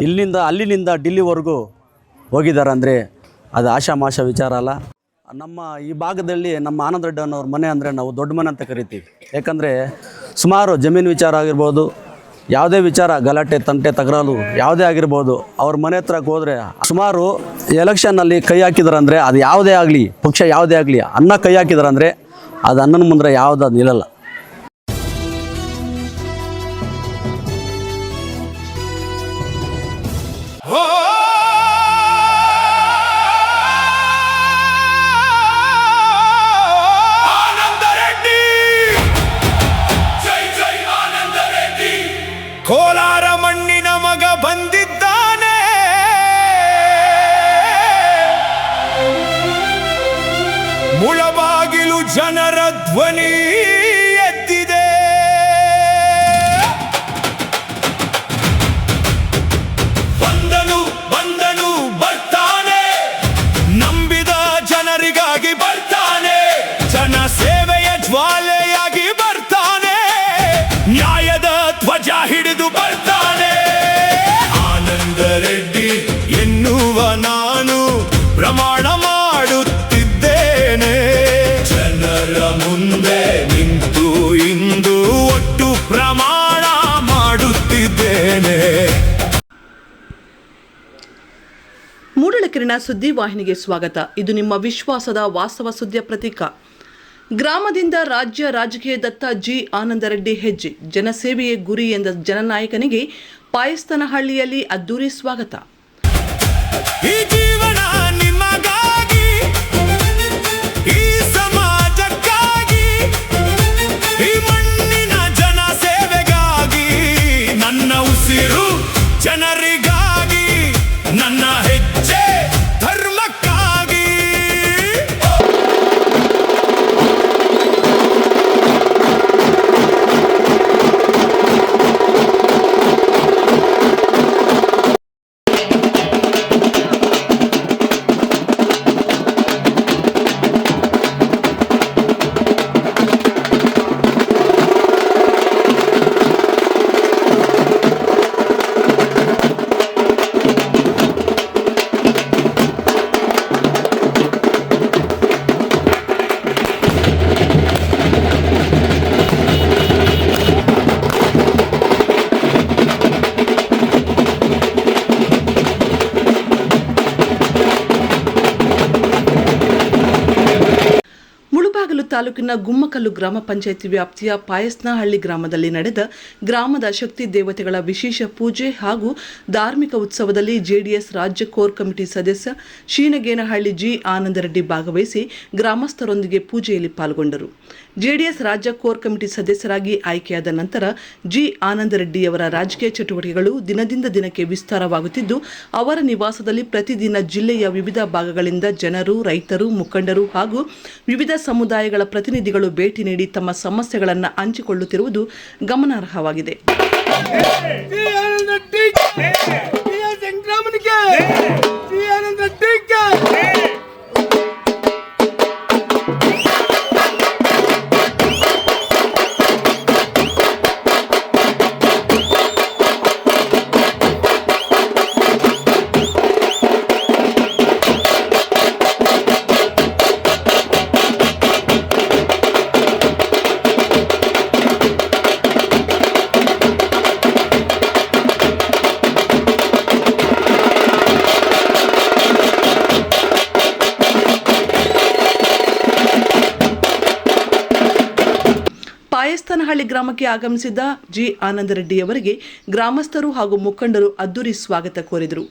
ಅಲ್ಲಿನಿಂದ ಡಿಲ್ಲಿವರೆಗೂ ಹೋಗಿದ್ದಾರೆ ಅಂದರೆ ಅದು ಆಶಾಮಾಷ ವಿಚಾರ ಅಲ್ಲ. ನಮ್ಮ ಈ ಭಾಗದಲ್ಲಿ ನಮ್ಮ ಆನಂದ ರೆಡ್ಡಿ ಅನ್ನೋರ ಮನೆ ಅಂದರೆ ನಾವು ದೊಡ್ಡ ಮನೆ ಅಂತ ಕರಿತೀವಿ. ಯಾಕಂದರೆ ಸುಮಾರು ಜಮೀನು ವಿಚಾರ ಆಗಿರ್ಬೋದು, ಯಾವುದೇ ವಿಚಾರ ಗಲಾಟೆ ತಂಟೆ ತಗರಾಲು ಯಾವುದೇ ಆಗಿರ್ಬೋದು, ಅವ್ರ ಮನೆ ಹತ್ರಕ್ಕೆ ಹೋದರೆ ಸುಮಾರು ಎಲೆಕ್ಷನ್ನಲ್ಲಿ ಕೈ ಹಾಕಿದಾರೆ ಅಂದರೆ ಅದು ಯಾವುದೇ ಆಗಲಿ, ಪಕ್ಷ ಯಾವುದೇ ಆಗಲಿ, ಅನ್ನ ಕೈ ಹಾಕಿದಾರೆ ಅಂದರೆ ಅದು ಅನ್ನನ ಮುಂದೆ ಯಾವುದು ಅದು ನಿಲ್ಲಲ್ಲ. ಕೋಲಾರ ಮಣ್ಣಿನ ಮಗ ಬಂದಿದ್ದಾನೆ, ಮುಳಬಾಗಿಲು ಜನರ ಧ್ವನಿ ಎದ್ದಿದೆ. ಬಂದನು ಬಂದನು ಬರ್ತಾನೆ, ನಂಬಿದ ಜನರಿಗಾಗಿ ಬರ್ತಾನೆ, ಜನ ಸೇವೆಯ ಜ್ವಾಲೆಯಾಗಿ ಬರ್ತಾನೆ, ನ್ಯಾಯದ ಧ್ವಜ ಹಿಡಿದು ಬರ್ತಾನೆ. ಆನಂದ ರೆಡ್ಡಿ ಎನ್ನುವ ನಾನು ಪ್ರಮಾಣ ಮಾಡುತ್ತಿದ್ದೇನೆ, ಜನರ ಮುಂದೆ ನಿಂತು ಇಂದು ಒಟ್ಟು ಪ್ರಮಾಣ ಮಾಡುತ್ತಿದ್ದೇನೆ. ಮೂಡಲಕಿರಣ ಸುದ್ದಿವಾಹಿನಿಗೆ ಸ್ವಾಗತ. ಇದು ನಿಮ್ಮ ವಿಶ್ವಾಸದ ವಾಸ್ತವ ಸುದ್ದಿಯ ಪ್ರತೀಕ. ಗ್ರಾಮದಿಂದ ರಾಜ್ಯ ರಾಜಕೀಯದತ್ತ ಜಿ ಆನಂದ ರೆಡ್ಡಿ ಹೆಜ್ಜೆ. ಜನಸೇವೆಯೇ ಗುರಿ ಎಂದ ಜನನಾಯಕನಿಗೆ ಪಾಯಸ್ತನಹಳ್ಳಿಯಲ್ಲಿ ಅದ್ದೂರಿ ಸ್ವಾಗತ. ಈ ಜೀವನ ನಿಮಗಾಗಿ, ಈ ಸಮಾಜಕ್ಕಾಗಿ, ಈ ಮಣ್ಣಿನ ಜನ ಸೇವೆಗಾಗಿ, ನನ್ನ ಉಸಿರು ಜನರಿಗಾಗಿ, ನನ್ನ ಹೆಜ್ಜೆ ಧರ್ಮಕ್ಕಾಗಿ. ತಾಲೂಕಿನ ಗುಮ್ಮಕಲ್ಲು ಗ್ರಾಮ ಪಂಚಾಯಿತಿ ವ್ಯಾಪ್ತಿಯ ಪಾಯಸ್ನಹಳ್ಳಿ ಗ್ರಾಮದಲ್ಲಿ ನಡೆದ ಗ್ರಾಮದ ಶಕ್ತಿ ದೇವತೆಗಳ ವಿಶೇಷ ಪೂಜೆ ಹಾಗೂ ಧಾರ್ಮಿಕ ಉತ್ಸವದಲ್ಲಿ ಜೆಡಿಎಸ್ ರಾಜ್ಯ ಕೋರ್ ಕಮಿಟಿ ಸದಸ್ಯ ಶೀನಗೇನಹಳ್ಳಿ ಜಿ ಆನಂದ ರೆಡ್ಡಿ ಭಾಗವಹಿಸಿ ಗ್ರಾಮಸ್ಥರೊಂದಿಗೆ ಪೂಜೆಯಲ್ಲಿ ಪಾಲ್ಗೊಂಡರು. ಜೆಡಿಎಸ್ ರಾಜ್ಯ ಕೋರ್ ಕಮಿಟಿ ಸದಸ್ಯರಾಗಿ ಆಯ್ಕೆಯಾದ ನಂತರ ಜಿ ಆನಂದ ರೆಡ್ಡಿಯವರ ರಾಜಕೀಯ ಚಟುವಟಿಕೆಗಳು ದಿನದಿಂದ ದಿನಕ್ಕೆ ವಿಸ್ತಾರವಾಗುತ್ತಿದ್ದು, ಅವರ ನಿವಾಸದಲ್ಲಿ ಪ್ರತಿದಿನ ಜಿಲ್ಲೆಯ ವಿವಿಧ ಭಾಗಗಳಿಂದ ಜನರು, ರೈತರು, ಮುಖಂಡರು ಹಾಗೂ ವಿವಿಧ ಸಮುದಾಯಗಳ ಪ್ರತಿನಿಧಿಗಳು ಭೇಟಿ ನೀಡಿ ತಮ್ಮ ಸಮಸ್ಯೆಗಳನ್ನು ಹಂಚಿಕೊಳ್ಳುತ್ತಿರುವುದು ಗಮನಾರ್ಹವಾಗಿದೆ. ಪಾಯಸ್ತನಹಳ್ಳಿ ಗ್ರಾಮಕ್ಕೆ ಆಗಮಿಸಿದ ಜಿ ಆನಂದ ರೆಡ್ಡಿಯವರಿಗೆ ಗ್ರಾಮಸ್ಥರು ಹಾಗೂ ಮುಖಂಡರು ಅದ್ದೂರಿ ಸ್ವಾಗತ ಕೋರಿದರು.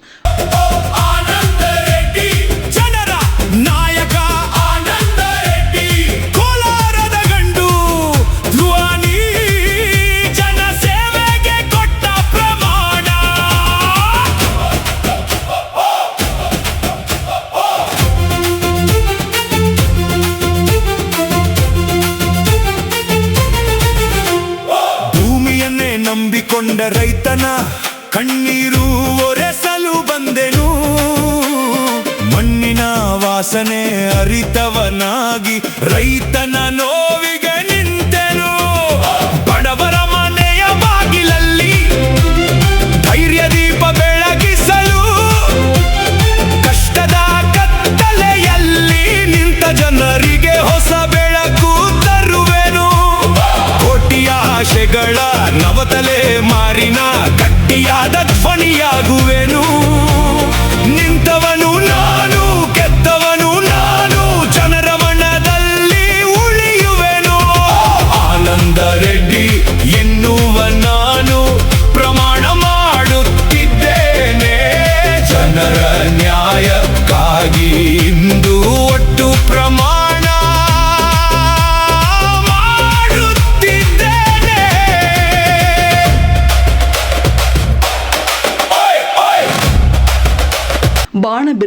ನಂಬಿಕೊಂಡ ರೈತನ ಕಣ್ಣೀರು ಒರೆಸಲು ಬಂದೆನು, ಮಣ್ಣಿನ ವಾಸನೆ ಅರಿತವನಾಗಿ ರೈತನ ನೋವಿಗೆ ನಿಂತೆನು. ಬಡವರ ಮನೆಯ ಬಾಗಿಲಲ್ಲಿ ಧೈರ್ಯ ದೀಪ ಬೆಳಗಿ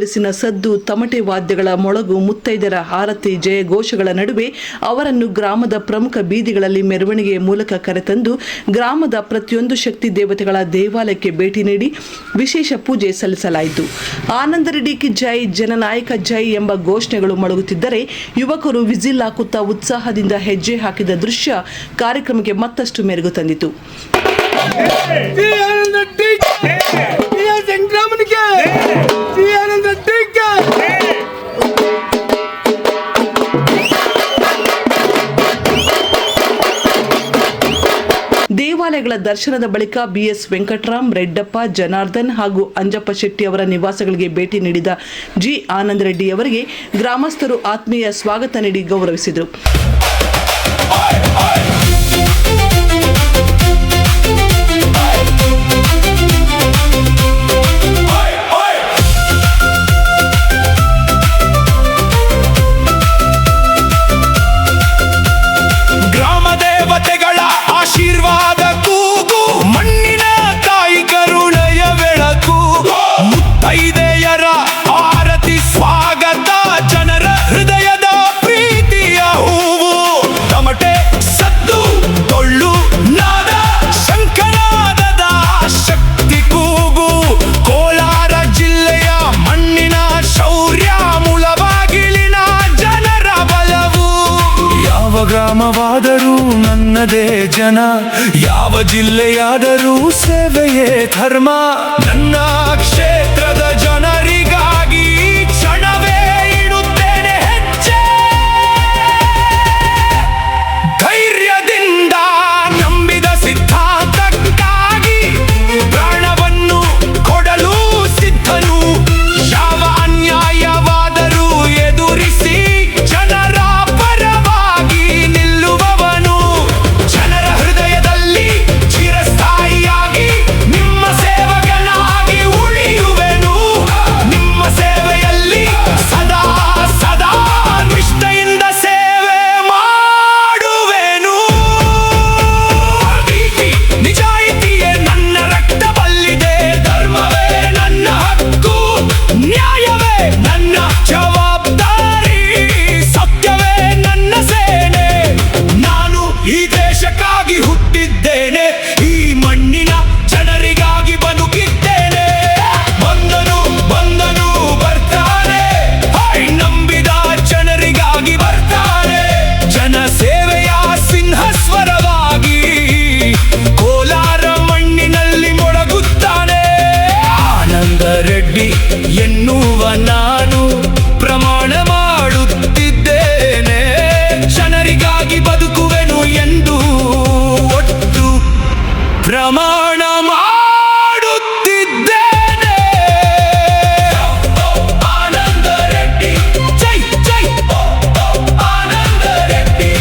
ಮೆಣಸಿನ ಸದ್ದು, ತಮಟೆ ವಾದ್ಯಗಳ ಮೊಳಗು, ಮುತ್ತೈದರ ಆರತಿ, ಜಯ ಘೋಷಗಳ ನಡುವೆ ಅವರನ್ನು ಗ್ರಾಮದ ಪ್ರಮುಖ ಬೀದಿಗಳಲ್ಲಿ ಮೆರವಣಿಗೆಯ ಮೂಲಕ ಕರೆತಂದು ಗ್ರಾಮದ ಪ್ರತಿಯೊಂದು ಶಕ್ತಿ ದೇವತೆಗಳ ದೇವಾಲಯಕ್ಕೆ ಭೇಟಿ ನೀಡಿ ವಿಶೇಷ ಪೂಜೆ ಸಲ್ಲಿಸಲಾಯಿತು. ಆನಂದ ರೆಡ್ಡಿ ಕಿ ಜೈ, ಜನನಾಯಕ ಜೈ ಎಂಬ ಘೋಷಣೆಗಳು ಮೊಳಗುತ್ತಿದ್ದರೆ ಯುವಕರು ವಿಸಿಲ್ ಹಾಕುತ್ತಾ ಉತ್ಸಾಹದಿಂದ ಹೆಜ್ಜೆ ಹಾಕಿದ ದೃಶ್ಯ ಕಾರ್ಯಕ್ರಮಕ್ಕೆ ಮತ್ತಷ್ಟು ಮೆರುಗು ತಂದಿತು. ದೇವಾಲಯಗಳ ದರ್ಶನದ ಬಳಿಕ BS ವೆಂಕಟರಾಮ್, ರೆಡ್ಡಪ್ಪ, ಜನಾರ್ದನ್ ಹಾಗೂ ಅಂಜಪ್ಪ ಶೆಟ್ಟಿ ಅವರ ನಿವಾಸಗಳಿಗೆ ಭೇಟಿ ನೀಡಿದ G. ಆನಂದ ರೆಡ್ಡಿ ಅವರಿಗೆ ಗ್ರಾಮಸ್ಥರು ಆತ್ಮೀಯ ಸ್ವಾಗತ ನೀಡಿ ಗೌರವಿಸಿದರು. ಆಶೀರ್ವಾದ ಕೂಗು, ಮಣ್ಣಿನ ತಾಯಿ ಕರುಣೆಯ ಬೆಳಕು, ಮುತ್ತೈದೆಯರ ಆರತಿ ಸ್ವಾಗತ, ಜನರ ಹೃದಯದ ಪ್ರೀತಿಯ ಹೂವು, ತಮಟೆ ಸದ್ದು, ಟೊಳ್ಳು ನಾದ, ಶಂಖನಾದದ ಶಕ್ತಿ ಕೂಗು, ಕೋಲಾರ ಜಿಲ್ಲೆಯ ಮಣ್ಣಿನ ಶೌರ್ಯ, ಮುಳಬಾಗಿಲಿನ ಜನರ ಬಲವು. ಯಾವ ಗ್ರಾಮವಾದರೂ ನನ್ನದೇ ಜನ, ಯಾವ ಜಿಲ್ಲೆಯಾದರೂ ಸೇವೆಯೇ ಧರ್ಮ. ನನ್ನ ಕ್ಷೇತ್ರದ ಜನರಿಗಾಗಿ ಕ್ಷಣವೇ ಇಡುತ್ತೇನೆ ಹೆಜ್ಜೆ. ಧೈರ್ಯದಿಂದ ನಂಬಿದ ಸಿದ್ಧಾಂತಕ್ಕಾಗಿ ಪ್ರಾಣವನ್ನು ಕೊಡಲು ಸಿದ್ಧನು. ಯಾವ ಅನ್ಯಾಯವಾದರೂ ಎದುರಿಸಿ ಜನರ ಪರವಾಗಿ ನಿಲ್ಲುವವನು. ಜನರ ಹೃದಯದಲ್ಲಿ ಚಿರಸ್ಥಾಯಿಯಾಗಿ ನಿಮ್ಮ ಸೇವಕನಾಗಿ ಉಳಿಯುವೆನು. ನಿಮ್ಮ ಸೇವೆಯಲ್ಲಿ ಸದಾ ಸದಾ ನಿಷ್ಠೆಯಿಂದ ಸೇವೆ ಮಾಡುವೆನು. ನೀತಿ ನಿಜಾಯಿತಿಯೇ ನನ್ನ ರಕ್ತ ಬಲ್ಲಿದೆ, ಧರ್ಮವೇ ನನ್ನ ಹಕ್ಕು, ನ್ಯಾಯವೇ ನನ್ನ ಜವಾಬ್ದಾರಿ, ಸತ್ಯವೇ ನನ್ನ ಸೇನೆ. ನಾನು ಈ ದೇಶಕ್ಕಾಗಿ ಹುಟ್ಟಿದ್ದೇನೆ, ಈ ಮಣ್ಣಿನ ಜನರಿಗಾಗಿ ಬದುಕಿದ್ದೇನೆ. ಬಂದನು ಬಂದನು ಬರ್ತಾನೆ, ನಂಬಿದ ಜನರಿಗಾಗಿ ಬರ್ತಾನೆ. ಜನ ಸೇವೆಯ ಸಿಂಹಸ್ವರವಾಗಿ ಕೋಲಾರ ಮಣ್ಣಿನಲ್ಲಿ ಮೊಳಗುತ್ತಾನೆ. ಆನಂದ ರೆಡ್ಡಿ ಎನ್ನುವ ನಾನು ಪ್ರಮಾಣ ಮಾಡುತ್ತಿದ್ದೇನೆ, ಜನರಿಗಾಗಿ ಬದುಕುವೆನು ಎಂದು ಒಟ್ಟು ಪ್ರಮಾಣ ಮಾಡುತ್ತಿದ್ದೇನೆ. ಆನಂದ ರೆಡ್ಡಿ ಜೈ ಜೈ, ಆನಂದ ರೆಡ್ಡಿ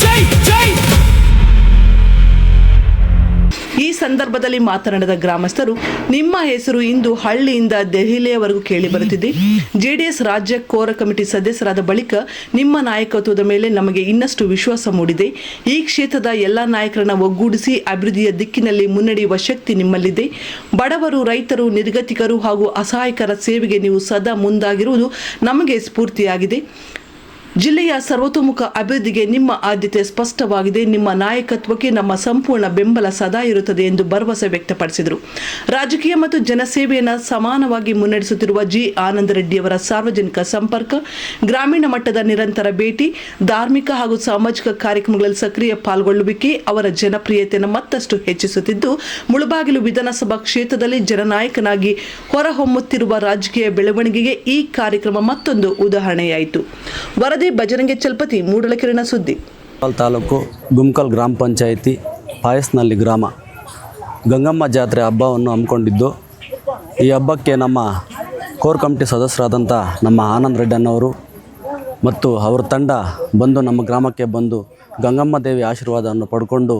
ಜೈ ಜೈ. ಈ ಸಂದರ್ಭದಲ್ಲಿ ಮಾತನಾಡಿದ ಗ್ರಾಮಸ್ಥರು, ನಿಮ್ಮ ಹೆಸರು ಇಂದು ಹಳ್ಳಿಯಿಂದ ದೆಹಲಿಯವರೆಗೂ ಕೇಳಿ ಬರುತ್ತಿದೆ. JDS ರಾಜ್ಯ ಕೋರ್ ಕಮಿಟಿ ಸದಸ್ಯರಾದ ಬಳಿಕ ನಿಮ್ಮ ನಾಯಕತ್ವದ ಮೇಲೆ ನಮಗೆ ಇನ್ನಷ್ಟು ವಿಶ್ವಾಸ ಮೂಡಿದೆ. ಈ ಕ್ಷೇತ್ರದ ಎಲ್ಲ ನಾಯಕರನ್ನ ಒಗ್ಗೂಡಿಸಿ ಅಭಿವೃದ್ಧಿಯ ದಿಕ್ಕಿನಲ್ಲಿ ಮುನ್ನಡೆಯುವ ಶಕ್ತಿ ನಿಮ್ಮಲ್ಲಿದೆ. ಬಡವರು, ರೈತರು, ನಿರ್ಗತಿಕರು ಹಾಗೂ ಅಸಹಾಯಕರ ಸೇವೆಗೆ ನೀವು ಸದಾ ಮುಂದಾಗಿರುವುದು ನಮಗೆ ಸ್ಫೂರ್ತಿಯಾಗಿದೆ. ಜಿಲ್ಲೆಯ ಸರ್ವತೋಮುಖ ಅಭಿವೃದ್ಧಿಗೆ ನಿಮ್ಮ ಆದ್ಯತೆ ಸ್ಪಷ್ಟವಾಗಿದೆ. ನಿಮ್ಮ ನಾಯಕತ್ವಕ್ಕೆ ನಮ್ಮ ಸಂಪೂರ್ಣ ಬೆಂಬಲ ಸದಾ ಇರುತ್ತದೆ ಎಂದು ಭರವಸೆ ವ್ಯಕ್ತಪಡಿಸಿದರು. ರಾಜಕೀಯ ಮತ್ತು ಜನಸೇವೆಯನ್ನು ಸಮಾನವಾಗಿ ಮುನ್ನಡೆಸುತ್ತಿರುವ G. ಆನಂದ ರೆಡ್ಡಿಯವರ ಸಾರ್ವಜನಿಕ ಸಂಪರ್ಕ, ಗ್ರಾಮೀಣ ಮಟ್ಟದ ನಿರಂತರ ಭೇಟಿ, ಧಾರ್ಮಿಕ ಹಾಗೂ ಸಾಮಾಜಿಕ ಕಾರ್ಯಕ್ರಮಗಳಲ್ಲಿ ಸಕ್ರಿಯ ಪಾಲ್ಗೊಳ್ಳುವಿಕೆ ಅವರ ಜನಪ್ರಿಯತೆಯನ್ನು ಮತ್ತಷ್ಟು ಹೆಚ್ಚಿಸುತ್ತಿದ್ದು, ಮುಳಬಾಗಿಲು ವಿಧಾನಸಭಾ ಕ್ಷೇತ್ರದಲ್ಲಿ ಜನನಾಯಕನಾಗಿ ಹೊರಹೊಮ್ಮುತ್ತಿರುವ ರಾಜಕೀಯ ಬೆಳವಣಿಗೆಗೆ ಈ ಕಾರ್ಯಕ್ರಮ ಮತ್ತೊಂದು ಉದಾಹರಣೆಯಾಯಿತು. ವರದಿ ಬಜರಂಗೆ ಚಲ್ಪತಿ, ಮೂಡಲಕೆರೆನ ಸುದ್ದಿ. ತಾಲೂಕು ಗುಮ್ಕಲ್ ಗ್ರಾಮ ಪಂಚಾಯಿತಿ ಪಾಯಸ್ನಲ್ಲಿ ಗ್ರಾಮ ಗಂಗಮ್ಮ ಜಾತ್ರೆ ಹಬ್ಬವನ್ನು ಹಮ್ಮಿಕೊಂಡಿದ್ದು, ಈ ಹಬ್ಬಕ್ಕೆ ನಮ್ಮ ಕೋರ್ ಕಮಿಟಿ ಸದಸ್ಯರಾದಂಥ ನಮ್ಮ ಆನಂದ ರೆಡ್ಡನ್ನವರು ಮತ್ತು ಅವರ ತಂಡ ಬಂದು ನಮ್ಮ ಗ್ರಾಮಕ್ಕೆ ಬಂದು ಗಂಗಮ್ಮ ದೇವಿ ಆಶೀರ್ವಾದವನ್ನು ಪಡ್ಕೊಂಡು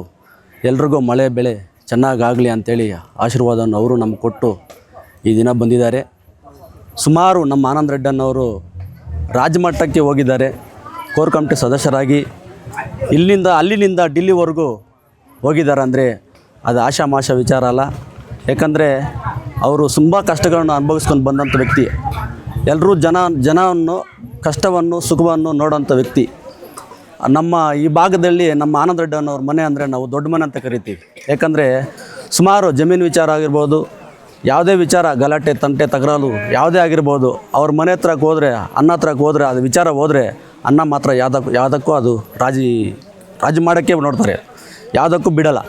ಎಲ್ರಿಗೂ ಮಳೆ ಬೆಳೆ ಚೆನ್ನಾಗಾಗಲಿ ಅಂಥೇಳಿ ಆಶೀರ್ವಾದವನ್ನು ಅವರು ನಮ್ಗೆ ಕೊಟ್ಟು ಈ ದಿನ ಬಂದಿದ್ದಾರೆ. ಸುಮಾರು ನಮ್ಮ ಆನಂದ ರೆಡ್ಡನ್ನವರು ರಾಜ್ಯಮಟ್ಟಕ್ಕೆ ಹೋಗಿದ್ದಾರೆ. ಕೋರ್ ಕಮಿಟಿ ಸದಸ್ಯರಾಗಿ ಅಲ್ಲಿನಿಂದ ಡಿಲ್ಲಿವರೆಗೂ ಹೋಗಿದ್ದಾರೆ ಅಂದರೆ ಅದು ಆಶಾಮಾಷ ವಿಚಾರ ಅಲ್ಲ. ಯಾಕಂದರೆ ಅವರು ತುಂಬ ಕಷ್ಟಗಳನ್ನು ಅನುಭವಿಸ್ಕೊಂಡು ಬಂದಂಥ ವ್ಯಕ್ತಿ. ಎಲ್ಲರೂ ಜನವನ್ನು ಕಷ್ಟವನ್ನು ಸುಖವನ್ನು ನೋಡೋಂಥ ವ್ಯಕ್ತಿ. ನಮ್ಮ ಈ ಭಾಗದಲ್ಲಿ ನಮ್ಮ ಆನಂದ ರೆಡ್ಡಿ ಅನ್ನೋರ ಮನೆ ಅಂದರೆ ನಾವು ದೊಡ್ಡ ಮನೆ ಅಂತ ಕರಿತೀವಿ. ಯಾಕಂದರೆ ಸುಮಾರು ಜಮೀನು ವಿಚಾರ ಆಗಿರ್ಬೋದು, ಯಾವುದೇ ವಿಚಾರ ಗಲಾಟೆ ತಂಟೆ ತಗರಾಲು ಯಾವುದೇ ಆಗಿರ್ಬೋದು, ಅವ್ರ ಮನೆ ಹತ್ರಕ್ಕೆ ಹೋದರೆ ಅನ್ನ ಹತ್ರಕ್ಕೆ ಹೋದರೆ ಅದು ವಿಚಾರ ಹೋದರೆ ಅನ್ನ ಮಾತ್ರ ಯಾವುದಕ್ಕೂ ಅದು ರಾಜಿ ಮಾಡೋಕ್ಕೆ ನೋಡ್ತಾರೆ, ಯಾವುದಕ್ಕೂ ಬಿಡಲ್ಲ.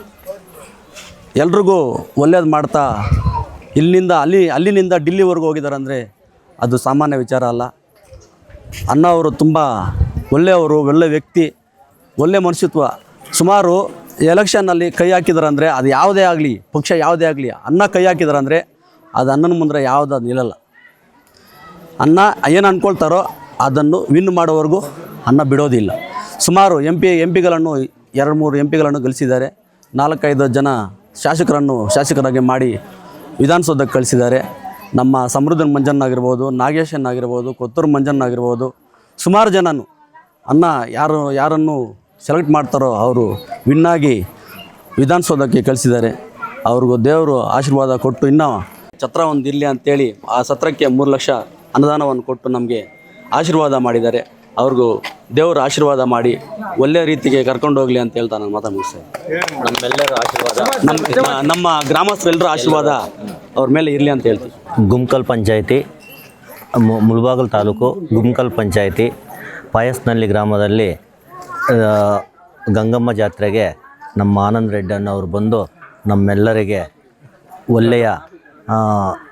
ಎಲ್ರಿಗೂ ಒಳ್ಳೇದು ಮಾಡ್ತಾ ಅಲ್ಲಿನಿಂದ ಡಿಲ್ಲಿವರೆಗೂ ಹೋಗಿದ್ದಾರೆ ಅಂದರೆ ಅದು ಸಾಮಾನ್ಯ ವಿಚಾರ ಅಲ್ಲ. ಅಣ್ಣ ಅವರು ತುಂಬ ಒಳ್ಳೆಯವರು, ಒಳ್ಳೆ ವ್ಯಕ್ತಿ, ಒಳ್ಳೆ ಮನುಷ್ಯತ್ವ. ಸುಮಾರು ಎಲೆಕ್ಷನ್ನಲ್ಲಿ ಕೈ ಹಾಕಿದಾರೆ ಅಂದರೆ ಅದು ಯಾವುದೇ ಆಗಲಿ, ಪಕ್ಷ ಯಾವುದೇ ಆಗಲಿ, ಅಣ್ಣ ಕೈ ಹಾಕಿದಾರೆ ಅಂದರೆ ಅದು ಅಣ್ಣನ ಮುಂದೆ ಯಾವುದು ಅದು ನಿಲ್ಲಲ್ಲ. ಅಣ್ಣ ಏನು ಅಂದ್ಕೊಳ್ತಾರೋ ಅದನ್ನು ವಿನ್ ಮಾಡೋವರೆಗೂ ಅಣ್ಣ ಬಿಡೋದಿಲ್ಲ. ಸುಮಾರು ಎಂ ಪಿಗಳನ್ನು 2-3 MP ಗಳಿಸಿದ್ದಾರೆ. 4-5 ಜನ ಶಾಸಕರಾಗಿ ಮಾಡಿ ವಿಧಾನಸೌಧಕ್ಕೆ ಕಳಿಸಿದ್ದಾರೆ. ನಮ್ಮ ಸಮೃದ್ಧ ಮಂಜಣ್ಣ ಆಗಿರ್ಬೋದು, ನಾಗೇಶನ್ ಆಗಿರ್ಬೋದು, ಕೊತ್ತೂರು ಮಂಜಣ್ಣ ಆಗಿರ್ಬೋದು, ಸುಮಾರು ಜನನು ಅಣ್ಣ ಯಾರನ್ನು ಸೆಲೆಕ್ಟ್ ಮಾಡ್ತಾರೋ ಅವರು ವಿನ್ನಾಗಿ ವಿಧಾನಸೌಧಕ್ಕೆ ಕಳಿಸಿದ್ದಾರೆ. ಅವ್ರಿಗೂ ದೇವರು ಆಶೀರ್ವಾದ ಕೊಟ್ಟು ಇನ್ನೂ ಛತ್ರ ಒಂದು ಇರಲಿ ಅಂತೇಳಿ ಆ ಸತ್ರಕ್ಕೆ 3 ಲಕ್ಷ ಅನುದಾನವನ್ನು ಕೊಟ್ಟು ನಮಗೆ ಆಶೀರ್ವಾದ ಮಾಡಿದ್ದಾರೆ. ಅವ್ರಿಗೂ ದೇವರು ಆಶೀರ್ವಾದ ಮಾಡಿ ಒಳ್ಳೆಯ ರೀತಿಗೆ ಕರ್ಕೊಂಡು ಹೋಗಲಿ ಅಂತ ಹೇಳ್ತಾ ನಾನು ಮಾತಾ ಮುಗಿಸ್ತೇನೆ. ನಮ್ಮೆಲ್ಲರ ಆಶೀರ್ವಾದ, ನಮ್ಮ ಗ್ರಾಮಸ್ಥರೆಲ್ಲರ ಆಶೀರ್ವಾದ ಅವ್ರ ಮೇಲೆ ಇರಲಿ ಅಂತ ಹೇಳ್ತೀವಿ. ಗುಮ್ಕಲ್ ಪಂಚಾಯಿತಿ, ಮುಳಬಾಗಿಲು ತಾಲೂಕು ಗುಮ್ಕಲ್ ಪಂಚಾಯಿತಿ ಪಾಯಸ್ನಹಳ್ಳಿ ಗ್ರಾಮದಲ್ಲಿ ಗಂಗಮ್ಮ ಜಾತ್ರೆಗೆ ನಮ್ಮ ಆನಂದ ರೆಡ್ಡಿ ಅನ್ನೋರು ಬಂದು ನಮ್ಮೆಲ್ಲರಿಗೆ ಒಳ್ಳೆಯ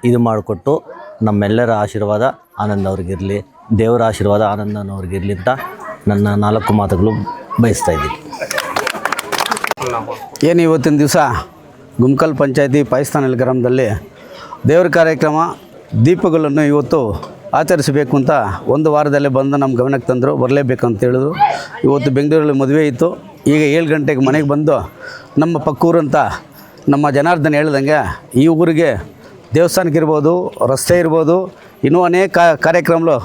ಇದು ಮಾಡಿಕೊಟ್ಟು ನಮ್ಮೆಲ್ಲರ ಆಶೀರ್ವಾದ ಆನಂದ್ ಅವ್ರಿಗಿರಲಿ, ದೇವರ ಆಶೀರ್ವಾದ ಆನಂದನವ್ರಿಗಿರಲಿ ಅಂತ ನನ್ನ 4 ಮಾತುಗಳು ಬಯಸ್ತಾಯಿದ್ದೀನಿ. ಏನು ಇವತ್ತಿನ ದಿವಸ ಗುಮ್ಕಲ್ ಪಂಚಾಯತಿ ಪಾಯಸ್ನಹಳ್ಳಿ ಗ್ರಾಮದಲ್ಲಿ ದೇವರ ಕಾರ್ಯಕ್ರಮ ದೀಪಗಳನ್ನು ಇವತ್ತು ಆಚರಿಸಬೇಕು ಅಂತ 1 ವಾರದಲ್ಲೇ ಬಂದು ನಮ್ಮ ಗಮನಕ್ಕೆ ತಂದರು. ಬರಲೇಬೇಕು ಅಂತ ಹೇಳಿದ್ರು. ಇವತ್ತು ಬೆಂಗಳೂರಲ್ಲಿ ಮದುವೆ ಇತ್ತು. ಈಗ 7 ಗಂಟೆಗೆ ಮನೆಗೆ ಬಂದು ನಮ್ಮ ಪಕ್ಕೂರಂತ ನಮ್ಮ ಜನಾರ್ದನ್ ಹೇಳ್ದಂಗೆ ಈ ಊರಿಗೆ ದೇವಸ್ಥಾನಕ್ಕಿರ್ಬೋದು, ರಸ್ತೆ ಇರ್ಬೋದು, ಇನ್ನೂ ಅನೇಕ ಕಾರ್ಯಕ್ರಮಗಳು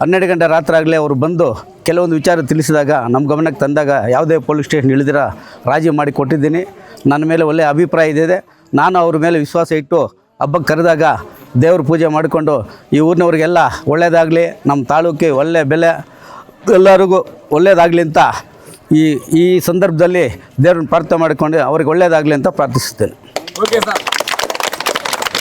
12 ಗಂಟೆ ರಾತ್ರಿ ಆಗಲೇ ಅವರು ಬಂದು ಕೆಲವೊಂದು ವಿಚಾರ ತಿಳಿಸಿದಾಗ ನಮ್ಮ ಗಮನಕ್ಕೆ ತಂದಾಗ ಯಾವುದೇ ಪೊಲೀಸ್ ಸ್ಟೇಷನ್ ಇಳಿದಿರ ರಾಜಿ ಮಾಡಿ ಕೊಟ್ಟಿದ್ದೀನಿ. ನನ್ನ ಮೇಲೆ ಒಳ್ಳೆಯ ಅಭಿಪ್ರಾಯ ಇದೆ. ನಾನು ಅವ್ರ ಮೇಲೆ ವಿಶ್ವಾಸ ಇಟ್ಟು ಹಬ್ಬಕ್ಕೆ ಕರೆದಾಗ ದೇವ್ರ ಪೂಜೆ ಮಾಡಿಕೊಂಡು ಈ ಊರಿನವ್ರಿಗೆಲ್ಲ ಒಳ್ಳೆಯದಾಗಲಿ, ನಮ್ಮ ತಾಲೂಕಿಗೆ ಒಳ್ಳೆಯ ಬೆಲೆ, ಎಲ್ಲರಿಗೂ ಒಳ್ಳೆಯದಾಗಲಿ ಅಂತ ಈ ಸಂದರ್ಭದಲ್ಲಿ ದೇವ್ರನ್ನ ಪ್ರಾರ್ಥನೆ ಮಾಡಿಕೊಂಡು ಅವ್ರಿಗೆ ಒಳ್ಳೆಯದಾಗಲಿ ಅಂತ ಪ್ರಾರ್ಥಿಸುತ್ತೇನೆ.